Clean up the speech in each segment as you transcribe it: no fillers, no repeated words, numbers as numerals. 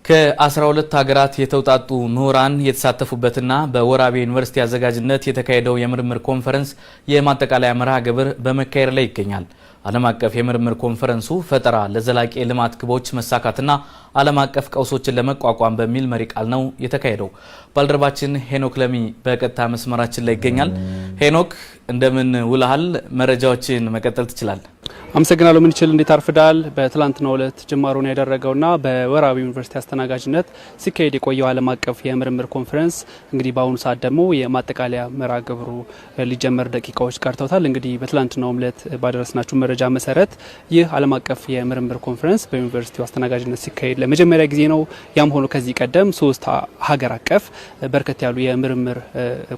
ከ12 ሀገራት የተውጣጡ ምሁራን የተሳተፉበትና በወራቤ ዩኒቨርሲቲ አዘጋጅነት የተካሄደው የምርምር ኮንፈረንስ የማጠቃለያ መርሃ ግብር በመካሄድ ላይ ይገኛል። ዓለም አቀፍ የምርምር ኮንፈረንሱ ፈጠራ ለዘላቂ ልማት ግቦች መሳካትና ዓለም አቀፍ ቀውሶችን ለመቋቋም በሚል መሪ ቃል ነው የተካሄደው። ባልደረባችን ሄኖክ ለሚ በቀጥታ መስመራችን ላይ ይገኛል። ሄኖክ እንደምን ውለሃል? መረጃዎችን መቀጠል ትችላለህ? አመሰግናለሁ። ምን ይችላል? እንዴት አርፍዳል? በትላንትናው ዕለት ጅማሮን ያደረገውና በወራቤ ዩኒቨርሲቲ አስተናጋጅነት ሲካሄድ የቆየው ዓለም አቀፍ የምርምር ኮንፈረንስ እንግዲህ በአሁኑ ሰዓት ደግሞ የማጠቃለያ መርሃ ግብሩ ሊጀመር ደቂቃዎች ቀርተውታል። እንግዲህ በትላንትናው ዕለት ባደረስናችሁ መረጃ መሰረት ይህ ዓለም አቀፍ የምርምር ኮንፈረንስ በዩኒቨርሲቲው አስተናጋጅነት ሲካሄድ ለመጀመሪያ ጊዜ ነው። ያም ሆኖ ከዚህ ቀደም 3 ሀገር አቀፍ በርከት ያሉ የምርምር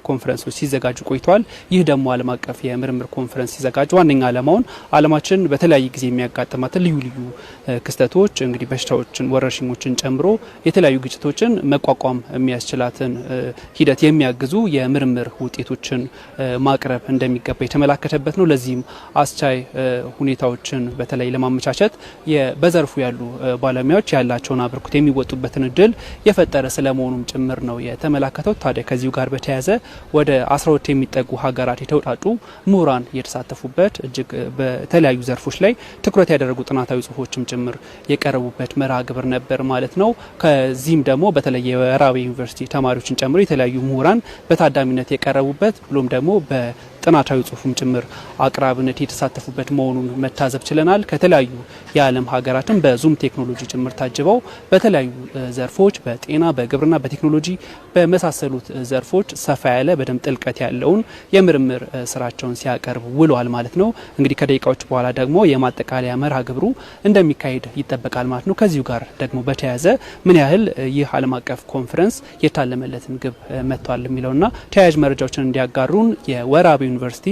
ኮንፈረንሶች ሲዘጋጁ ቆይተዋል። ይህ ደግሞ ዓለም አቀፍ የምርምር ኮንፈረንስ ሲዘጋጅ ዋነኛ ዓላማውን ዓለማችን በተለያየ ጊዜ የሚያጋጥማት ልዩ ልዩ ክስተቶች እንግዲህ በሽታዎችን፣ ወረርሽኞችን ጨምሮ የተለያዩ ግጭቶችን መቋቋም የሚያስችላትን ሂደት የሚያግዙ የምርምር ውጤቶችን ማቅረብ እንደሚገባ የተመላከተበት ነው። ለዚህም አስቻይ ሁኔታዎችን በተለይ ለማመቻቸት በዘርፉ ያሉ ባለሙያዎች ያላቸውን አበርክቶ የሚወጡበትን እድል የፈጠረ ስለመሆኑም ጭምር ነው የተመላከተው። ታዲያ ከዚሁ ጋር በተያያዘ ወደ 12 የሚጠጉ ሀገራት የተውጣጡ ምሁራን የተሳተፉበት እጅግ በተለያዩ ዘርፎች ላይ ትኩረት ያደረጉ ጥናታዊ ጽሁፎችም ጭምር የቀረቡበት መርሃ ግብር ነበር ማለት ነው። ከዚህም ደግሞ በተለይ የወራቤ ዩኒቨርሲቲ ተማሪዎችን ጨምሮ የተለያዩ ምሁራን በታዳሚነት የቀረቡበት ብሎም ደግሞ ጥናታዊ ጽሁፍም ጭምር አቅራብነት የተሳተፉበት መሆኑን መታዘብ ችለናል። ከተለያዩ የዓለም ሀገራትም በዙም ቴክኖሎጂ ጭምር ታጅበው በተለያዩ ዘርፎች በጤና፣ በግብርና፣ በቴክኖሎጂ በመሳሰሉት ዘርፎች ሰፋ ያለ በደንብ ጥልቀት ያለውን የምርምር ስራቸውን ሲያቀርቡ ውለዋል ማለት ነው። እንግዲህ ከደቂቃዎች በኋላ ደግሞ የማጠቃለያ መርሃ ግብሩ እንደሚካሄድ ይጠበቃል ማለት ነው። ከዚሁ ጋር ደግሞ በተያያዘ ምን ያህል ይህ ዓለም አቀፍ ኮንፈረንስ የታለመለትን ግብ መጥቷል የሚለውና ተያያዥ መረጃዎችን እንዲያጋሩን የወራቤ ዩኒቨርሲቲ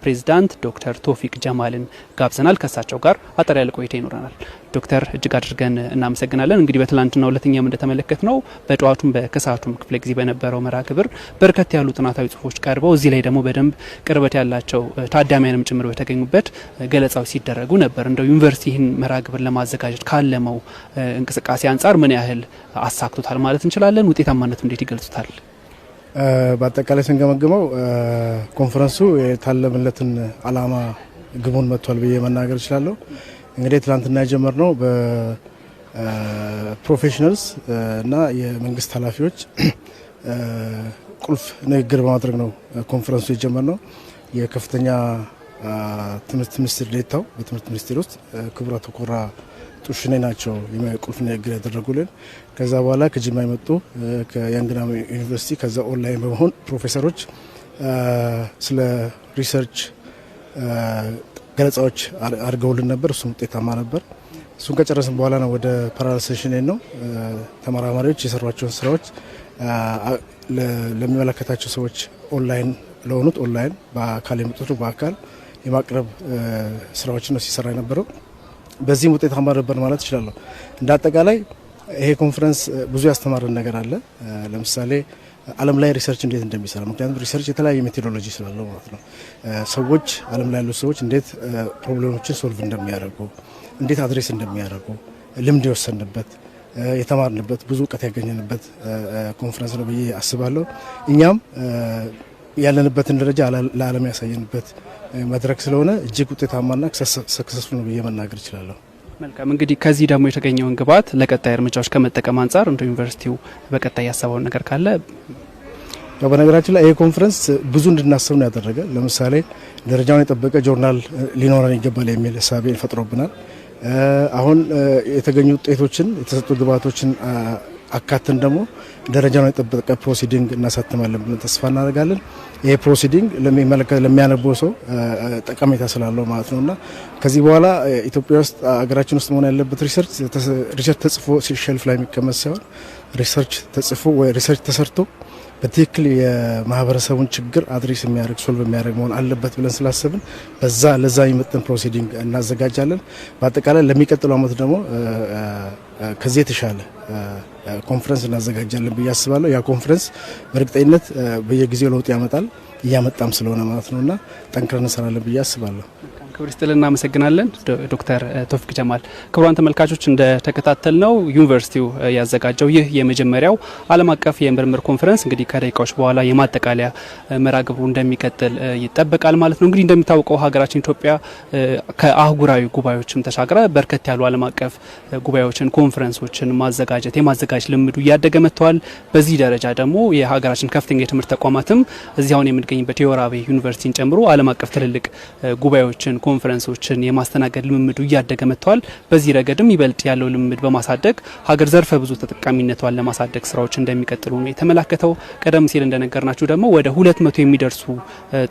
ፕሬዝዳንት ዶክተር ቶፊቅ ጀማልን ጋብዘናል። ከሳቸው ጋር አጠር ያለ ቆይታ ይኖረናል። ዶክተር እጅግ አድርገን እናመሰግናለን። እንግዲህ በትላንትናው ዕለትኛም እንደተመለከትነው በጠዋቱም በከሰዓቱም ክፍለ ጊዜ በነበረው መርሃ ግብር በርከት ያሉ ጥናታዊ ጽሁፎች ቀርበው እዚህ ላይ ደግሞ በደንብ ቅርበት ያላቸው ታዳሚያንም ጭምር በተገኙበት ገለጻዎች ሲደረጉ ነበር። እንደው ዩኒቨርሲቲ ይህን መርሃ ግብር ለማዘጋጀት ካለመው እንቅስቃሴ አንጻር ምን ያህል አሳክቶታል ማለት እንችላለን? ውጤታማነቱ እንዴት ይገልጹታል? በአጠቃላይ ስንገመግመው ኮንፈረንሱ የታለመለትን አላማ ግቡን መጥቷል ብዬ መናገር እችላለሁ። እንግዲህ ትላንትና የጀመርነው በፕሮፌሽናልስ እና የመንግስት ኃላፊዎች ቁልፍ ንግግር በማድረግ ነው ኮንፈረንሱ የጀመርነው። የከፍተኛ ትምህርት ሚኒስትር ዴኤታው በትምህርት ሚኒስቴር ውስጥ ክቡር አቶ ኮራ ጡሽኔ ናቸው ቁልፍ ንግግር ያደረጉልን። ከዛ በኋላ ከጅማ የመጡ ከያንግና ዩኒቨርሲቲ ከዛ ኦንላይን በመሆን ፕሮፌሰሮች ስለ ሪሰርች ገለጻዎች አድርገውልን ነበር። እሱም ውጤታማ ነበር። እሱን ከጨረስን በኋላ ነው ወደ ፓራሌል ሴሽን ነው ተመራማሪዎች የሰሯቸውን ስራዎች ለሚመለከታቸው ሰዎች ኦንላይን ለሆኑት ኦንላይን፣ በአካል የመጡት በአካል የማቅረብ ስራዎችን ነው ሲሰራ የነበረው። በዚህም ውጤታማ ነበር ማለት እችላለሁ። እንደ አጠቃላይ ይሄ ኮንፈረንስ ብዙ ያስተማረን ነገር አለ። ለምሳሌ ዓለም ላይ ሪሰርች እንዴት እንደሚሰራ፣ ምክንያቱም ሪሰርች የተለያየ ሜቶዶሎጂ ስላለው ማለት ነው። ሰዎች ዓለም ላይ ያሉ ሰዎች እንዴት ፕሮብሌሞችን ሶልቭ እንደሚያደርጉ፣ እንዴት አድሬስ እንደሚያደርጉ ልምድ የወሰንበት የተማርንበት ብዙ እውቀት ያገኘንበት ኮንፈረንስ ነው ብዬ አስባለሁ። እኛም ያለንበትን ደረጃ ለዓለም ያሳየንበት መድረክ ስለሆነ እጅግ ውጤታማና ሰክሰስፉል ነው ብዬ መናገር እችላለሁ። መልካም። እንግዲህ ከዚህ ደግሞ የተገኘውን ግብዓት ለቀጣይ እርምጃዎች ከመጠቀም አንጻር እንደ ዩኒቨርሲቲው በቀጣይ ያሰበውን ነገር ካለ? በነገራችን ላይ ይሄ ኮንፈረንስ ብዙ እንድናስብ ነው ያደረገ። ለምሳሌ ደረጃውን የጠበቀ ጆርናል ሊኖረን ይገባል የሚል እሳቤ ፈጥሮብናል። አሁን የተገኙ ውጤቶችን የተሰጡ ግብዓቶችን አካተን ደግሞ ደረጃውን የጠበቀ ፕሮሲዲንግ እናሳትማለን ብለን ተስፋ እናደርጋለን። ይሄ ፕሮሲዲንግ ለሚያነበው ሰው ጠቀሜታ ስላለው ማለት ነውና ከዚህ በኋላ ኢትዮጵያ ውስጥ ሀገራችን ውስጥ መሆን ያለበት ሪሰርች ተጽፎ ሼልፍ ላይ የሚቀመጥ ሳይሆን ሪሰርች ተጽፎ ወይ ሪሰርች ተሰርቶ በትክክል የማህበረሰቡን ችግር አድሬስ የሚያደርግ ሶልቭ የሚያደርግ መሆን አለበት ብለን ስላሰብን ለዛ የሚመጥን ፕሮሲዲንግ እናዘጋጃለን። በአጠቃላይ ለሚቀጥለው ዓመት ደግሞ ከዚህ የተሻለ ኮንፈረንስ እናዘጋጃለን ብዬ አስባለሁ። ያ ኮንፈረንስ በእርግጠኝነት በየጊዜው ለውጥ ያመጣል፣ እያመጣም ስለሆነ ማለት ነውና ጠንክረን እንሰራለን ብዬ አስባለሁ። ክብር ይስጥልን እናመሰግናለን ዶክተር ቶፊቅ ጀማል። ክቡራን ተመልካቾች እንደተከታተልነው ዩኒቨርሲቲው ያዘጋጀው ይህ የመጀመሪያው ዓለም አቀፍ የምርምር ኮንፈረንስ እንግዲህ ከደቂቃዎች በኋላ የማጠቃለያ መርሃ ግብሩ እንደሚቀጥል ይጠበቃል ማለት ነው። እንግዲህ እንደሚታወቀው ሀገራችን ኢትዮጵያ ከአህጉራዊ ጉባኤዎችም ተሻግራ በርከት ያሉ ዓለም አቀፍ ጉባኤዎችን ኮንፈረንሶችን የማዘጋጀት ልምዱ እያደገ መጥቷል። በዚህ ደረጃ ደግሞ የሀገራችን ከፍተኛ የትምህርት ተቋማትም እዚያውን የምንገኝበት የወራቤ ዩኒቨርሲቲን ጨምሮ ዓለም አቀፍ ትልልቅ ጉባኤዎችን ኮንፈረንሶችን የማስተናገድ ልምምዱ እያደገ መጥቷል። በዚህ ረገድም ይበልጥ ያለው ልምምድ በማሳደግ ሀገር ዘርፈ ብዙ ተጠቃሚነቷን ለማሳደግ ስራዎች እንደሚቀጥሉ ነው የተመላከተው። ቀደም ሲል እንደነገርናችሁ ደግሞ ወደ 200 የሚደርሱ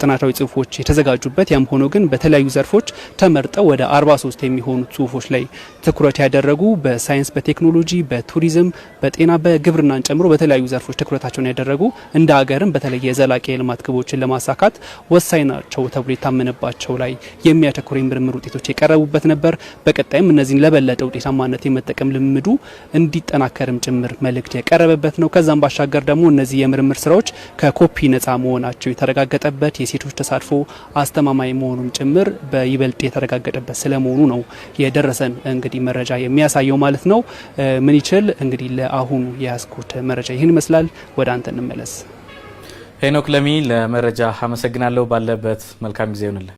ጥናታዊ ጽሁፎች የተዘጋጁበት ያም ሆኖ ግን በተለያዩ ዘርፎች ተመርጠው ወደ 43 የሚሆኑ ጽሁፎች ላይ ትኩረት ያደረጉ በሳይንስ፣ በቴክኖሎጂ፣ በቱሪዝም፣ በጤና፣ በግብርናን ጨምሮ በተለያዩ ዘርፎች ትኩረታቸውን ያደረጉ እንደ ሀገርም በተለይ የዘላቂ የልማት ግቦችን ለማሳካት ወሳኝ ናቸው ተብሎ የታመነባቸው ላይ የሚያተኩሩ የምርምር ውጤቶች የቀረቡበት ነበር። በቀጣይም እነዚህን ለበለጠ ውጤታማነት የመጠቀም ልምዱ እንዲጠናከርም ጭምር መልእክት የቀረበበት ነው። ከዛም ባሻገር ደግሞ እነዚህ የምርምር ስራዎች ከኮፒ ነጻ መሆናቸው የተረጋገጠበት የሴቶች ተሳትፎ አስተማማኝ መሆኑን ጭምር በይበልጥ የተረጋገጠበት ስለመሆኑ ነው የደረሰን እንግዲህ መረጃ የሚያሳየው ማለት ነው። ምን ይችል እንግዲህ ለአሁኑ የያዝኩት መረጃ ይህን ይመስላል። ወደ አንተ እንመለስ። ሄኖክ ለሚ ለመረጃ አመሰግናለሁ። ባለበት መልካም ጊዜ ይሁንልህ።